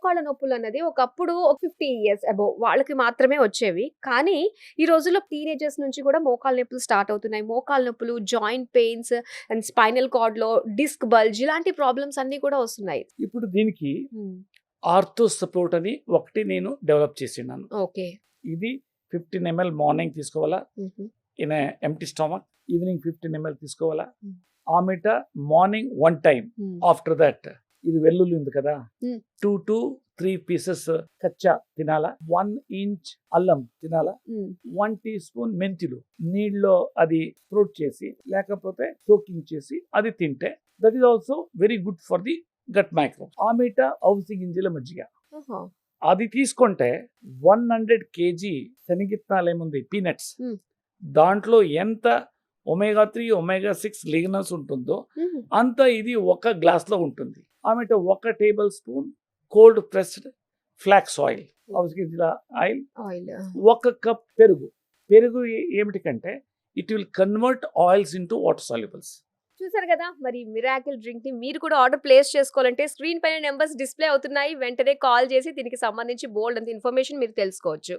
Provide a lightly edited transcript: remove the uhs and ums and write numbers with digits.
మోకాళ్ళ నొప్పులన్నది ఒకప్పుడు ఒక 50 ఇయర్స్ అబోవ్ వాళ్ళకి మాత్రమే వచ్చేవి. కానీ ఈ రోజుల్లో టీనేజర్స్ నుంచి కూడా మోకాళ్ళ నొప్పులు స్టార్ట్ అవుతున్నాయి. మోకాళ్ళ నొప్పులు, జాయింట్ పెయిన్స్ అండ్ స్పైనల్ కార్డ్‌లో డిస్క్ బల్జ్ ఇలాంటి ప్రాబ్లమ్స్ అన్నీ కూడా వస్తున్నాయి. ఇప్పుడు దీనికి హ్మ్. ఆర్థో సపోర్ట్ అని ఒకటి నేను డెవలప్ చేసినాను. ఓకే. ఇది 15 ml మార్నింగ్ తీసుకోవాలా హుహు. In empty stomach, evening 15 ml తీసుకోవాలా. హ్మ్. ఆ మీట మార్నింగ్ 1 టైమ్, హ్మ్. ఆఫ్టర్ దట్ ఇది వెల్లుల్లి ఉంది కదా, హ్మ్. 2 to 3 పీసెస్ కచ్చా తినాలా, 1 ఇంచ్ అల్లం తినాలా, హ్మ్. 1 టీ స్పూన్ మెంతులు నీళ్ళలో అది స్ప్రూట్ చేసి లేకపోతే సోకింగ్ చేసి అది తింటే that is also very good for the gut micro. ఆ మీట అవిసి గింజల మజ్జిగ ఓహో! అది తీసుకుంటే 100 కేజీ శనగిత్తనాలు ఏముంది పీనట్స్, హ్మ్. దాంట్లో ఎంత ఒమేగా 3 ఒమేగా 6 లిగ్నస్ ఉంటుందో హుహు. అంత ఇది ఒక గ్లాస్లో ఉంటుంది. ఆమెట 1 table spoon cold pressed flax oil, అవిసి గింజల ఆయిల్, ఆయిల్. 1 కప్ పెరుగు. పెరుగు ఏమిటికంటే it will convert oils into water solubles. చూసారు కదా! మరి మిరాకిల్ డ్రింక్‌ని మీరు కూడా ఆర్డర్ ప్లేస్ చేసుకోవాలంటే స్క్రీన్ పైన నంబర్స్ డిస్‌ప్లే అవుతున్నాయి. వెంటనే కాల్ చేసి దీనికి సంబంధించి బోలెడంత ఇన్ఫర్మేషన్ మీరు తెలుసుకోవచ్చు.